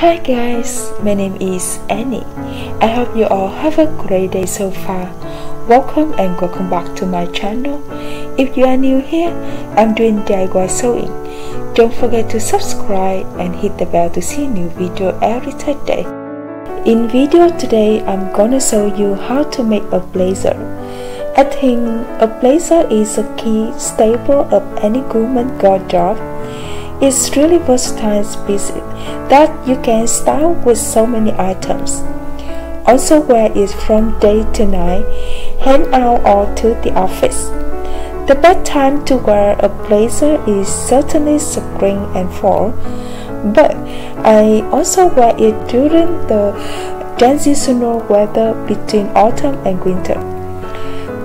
Hi guys, my name is Annie. I hope you all have a great day so far. Welcome and welcome back to my channel. If you are new here, I'm doing DIY sewing. Don't forget to subscribe and hit the bell to see a new video every third day. In video today, I'm gonna show you how to make a blazer. I think a blazer is a key staple of any woman's wardrobe. It's really versatile piece that you can style with so many items. Also wear it from day to night, hang out or to the office. The best time to wear a blazer is certainly spring and fall, but I also wear it during the transitional weather between autumn and winter.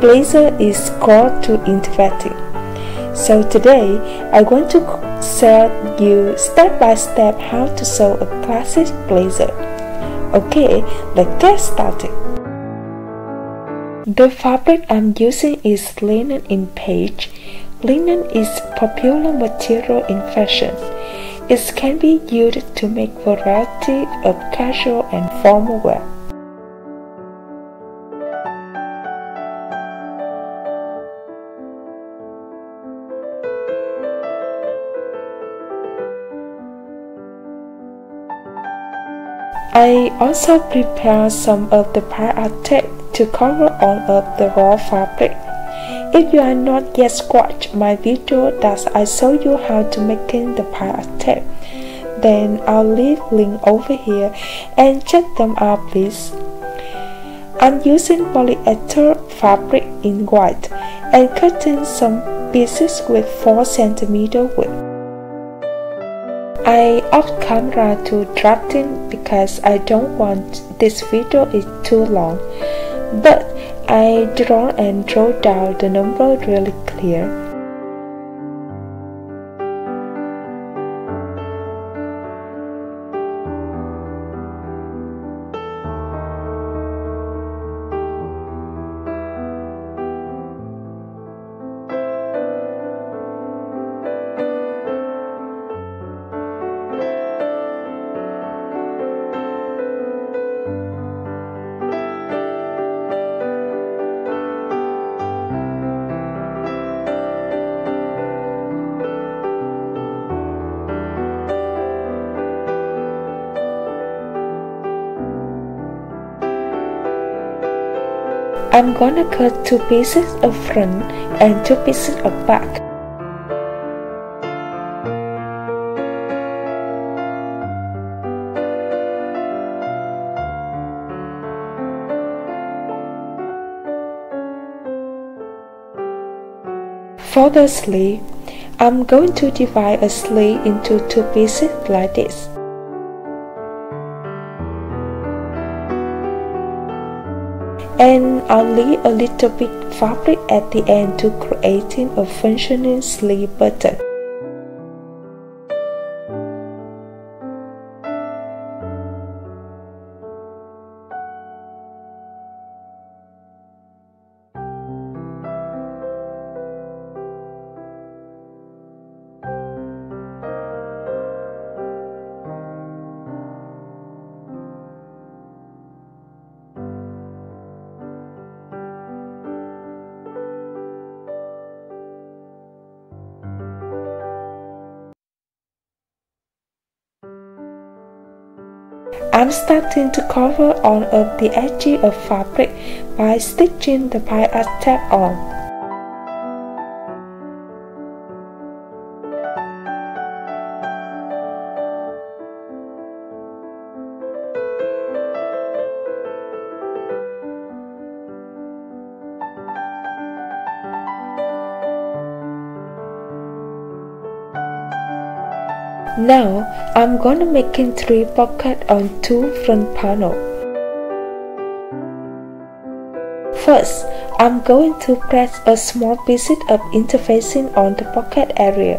Blazer is core to innovating. So today, I want to share you step by step how to sew a classic blazer. Okay, let's get started. The fabric I'm using is linen in beige. Linen is popular material in fashion. It can be used to make variety of casual and formal wear. I also prepare some of the pile tape to cover all of the raw fabric. If you are not yet watched my video that I show you how to making the pile tape, then I'll leave link over here and check them out please. I'm using polyester fabric in white and cutting some pieces with 4 cm width. I off camera to drafting because I don't want this video is too long, but I draw and draw down the number really clear. I'm gonna cut 2 pieces of front and 2 pieces of back. For the sleeve, I'm going to divide a sleeve into 2 pieces like this. And I'll leave a little bit fabric at the end to creating a functioning sleeve button. I'm starting to cover all of the edges of fabric by stitching the pile tape on. Now, I'm gonna making 3 pockets on 2 front panels. First, I'm going to press a small piece of interfacing on the pocket area.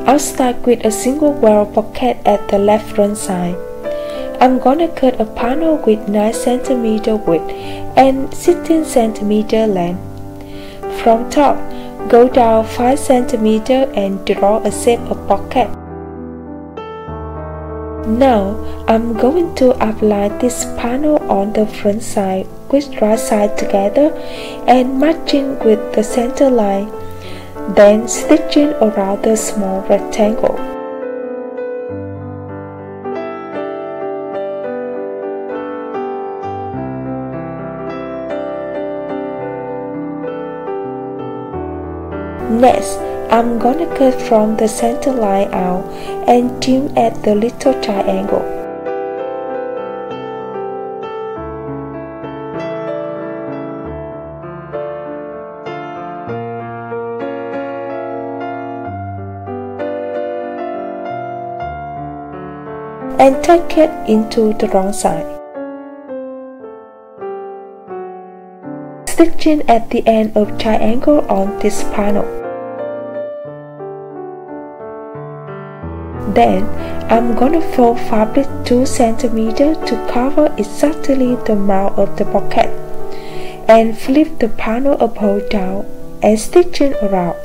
I'll start with a single wall pocket at the left front side. I'm gonna cut a panel with 9 cm width and 16 cm length. From top, go down 5 cm and draw a shape of pocket. Now, I'm going to apply this panel on the front side with right side together and matching with the center line, then stitching around the small rectangle. Next, I'm gonna cut from the center line out and trim at the little triangle. And tuck it into the wrong side. Stitching at the end of triangle on this panel. Then, I'm gonna fold fabric 2 cm to cover exactly the mouth of the pocket, and flip the panel upside down and stitching around.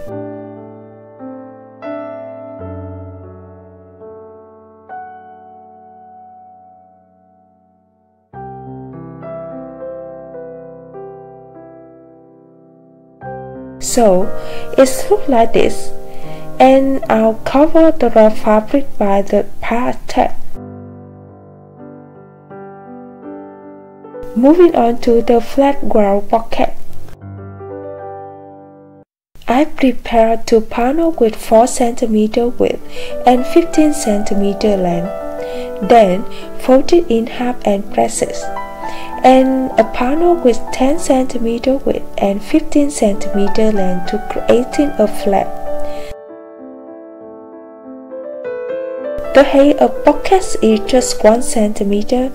So, it looks like this, and I'll cover the raw fabric by the part tab. Moving on to the flat ground pocket. I prepared 2 panels with 4 cm width and 15 cm length. Then, fold it in half and press it. And a panel with 10 cm width and 15 cm length to creating a flap. The height of pockets is just 1 cm,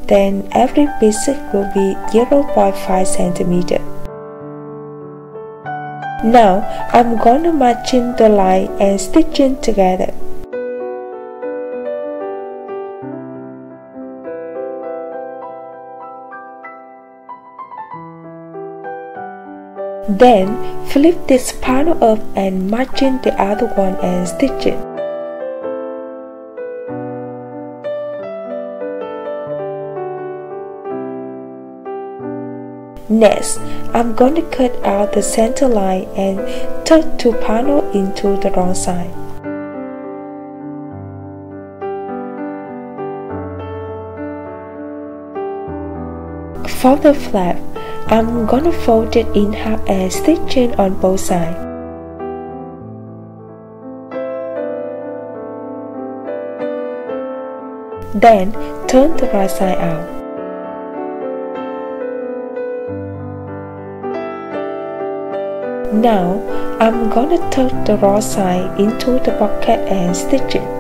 then every piece will be 0.5 cm. Now, I'm gonna matching the line and stitching together. Then, flip this panel up and matching the other one and stitching. Next, I'm going to cut out the center line and tuck 2 panels into the wrong side. For the flap, I'm gonna fold it in half and stitching on both sides. Then, turn the right side out. Now, I'm gonna tuck the raw side into the pocket and stitch it.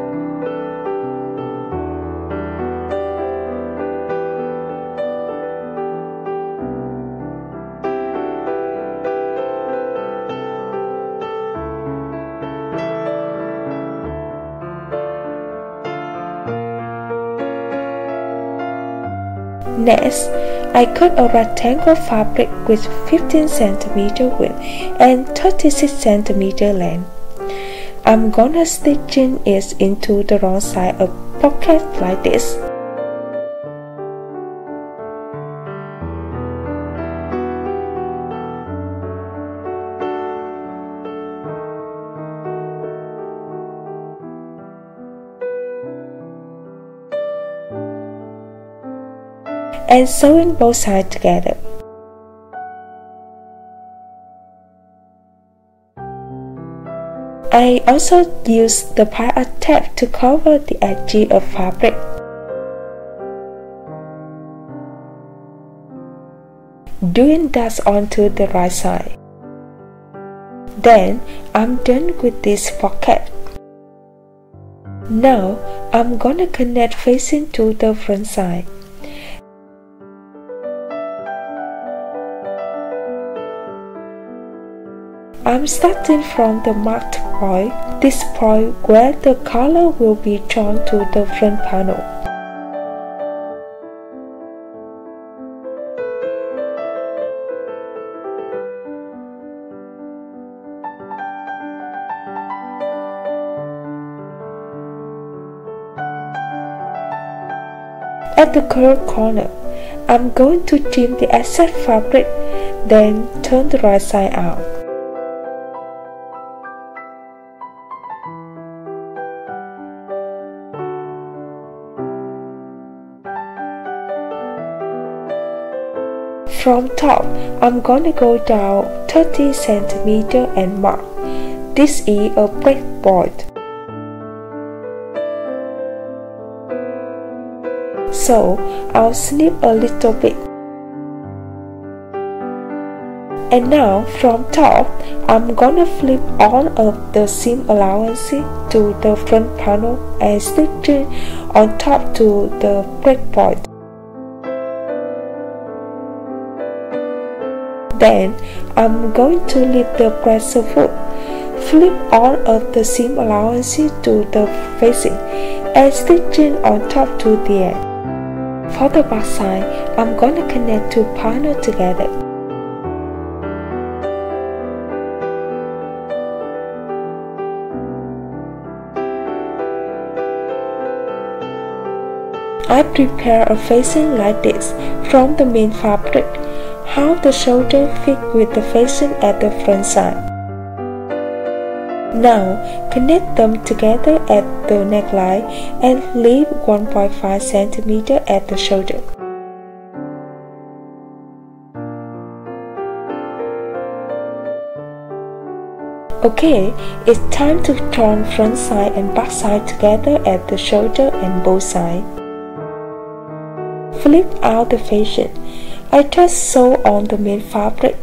Next, I cut a rectangle fabric with 15 cm width and 36 cm length. I'm gonna stitch it into the wrong side of pocket like this. And sewing both sides together. I also used the pile tape to cover the edge of fabric. Doing that onto the right side. Then I'm done with this pocket. Now I'm gonna connect facing to the front side. I'm starting from the marked point, this point where the color will be drawn to the front panel. At the curved corner, I'm going to trim the excess fabric, then turn the right side out. From top, I'm gonna go down 30 cm and mark. This is a breakpoint. So I'll snip a little bit. And now from top, I'm gonna flip all of the seam allowances to the front panel and stitch it on top to the breakpoint. Then I'm going to leave the BLAZER foot, flip all of the seam allowances to the facing and stitch it on top to the end. For the back side, I'm going to connect two panels together. I prepare a facing like this from the main fabric. How the shoulder fit with the facing at the front side. Now connect them together at the neckline and leave 1.5 cm at the shoulder. Okay, it's time to join front side and back side together at the shoulder and both sides. Flip out the facing. I just sew on the main fabric.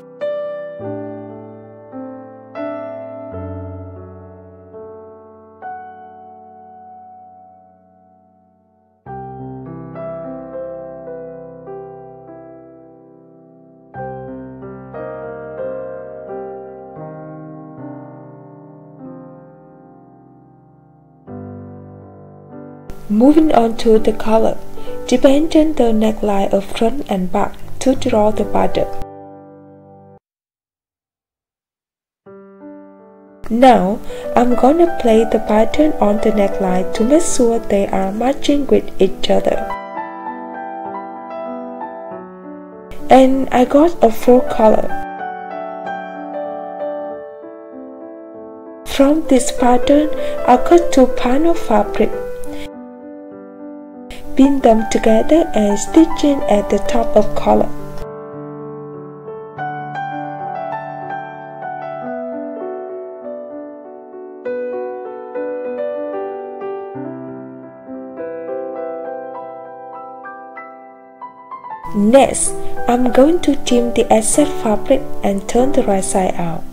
Moving on to the collar, depending the neckline of front and back to draw the border. Now, I'm gonna place the pattern on the neckline to make sure they are matching with each other. And I got a full color. From this pattern, I cut two panel fabric, pin them together and stitch in at the top of collar. Next, I'm going to trim the excess fabric and turn the right side out.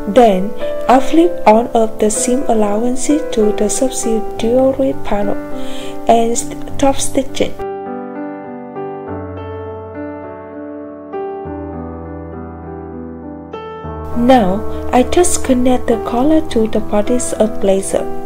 Then, I flip all of the seam allowances to the subsidiary panel and top stitching. Now, I just connect the collar to the bodies of BLAZER.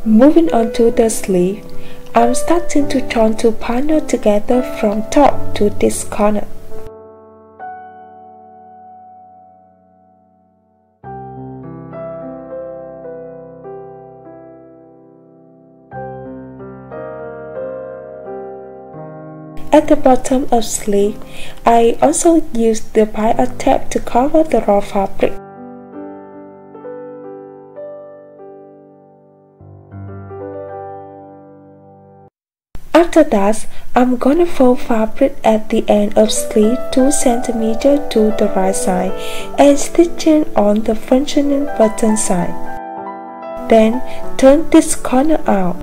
Moving on to the sleeve, I'm starting to join two panels together from top to this corner. At the bottom of sleeve, I also used the pile tape to cover the raw fabric. After that, I'm gonna fold fabric at the end of sleeve 2 cm to the right side and stitch it on the functional button side. Then turn this corner out.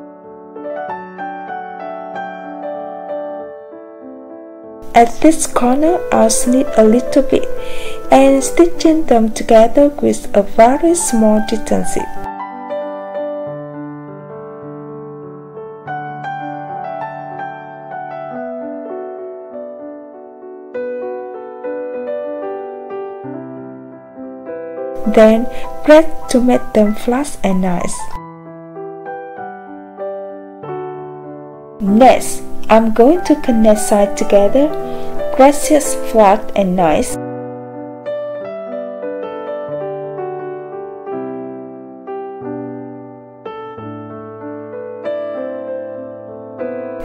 At this corner, I'll snip a little bit and stitching them together with a very small distance. Then press to make them flat and nice. Next, I'm going to connect sides together, press it flat and nice.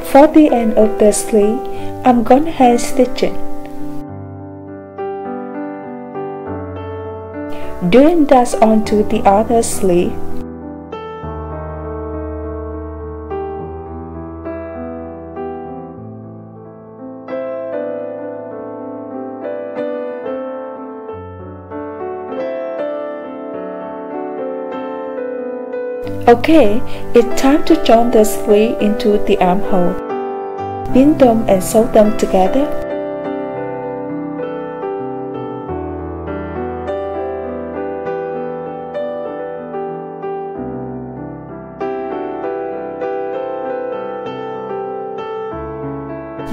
For the end of the sleeve, I'm gonna hand stitch it. Doing that onto the other sleeve. Okay, it's time to join the sleeve into the armhole. Pin them and sew them together.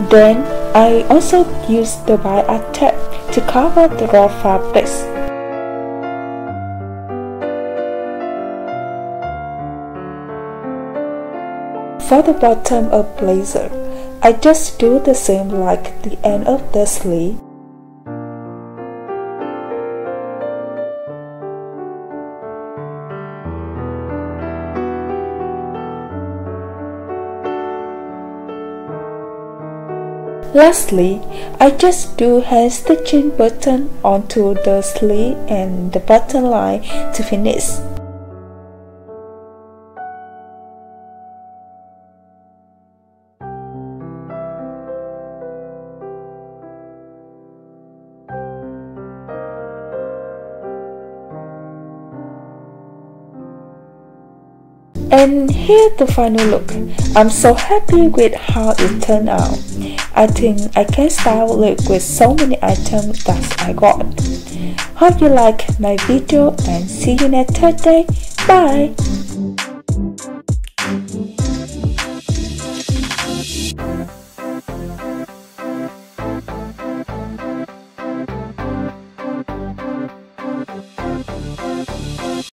Then, I also use the wire tape to cover the raw fabrics. For the bottom of blazer, I just do the same like the end of the sleeve. Lastly, I just do hand stitching button onto the sleeve and the button line to finish. And here's the final look. I'm so happy with how it turned out. I think I can style it with so many items that I got. Hope you like my video and see you next Thursday. Bye!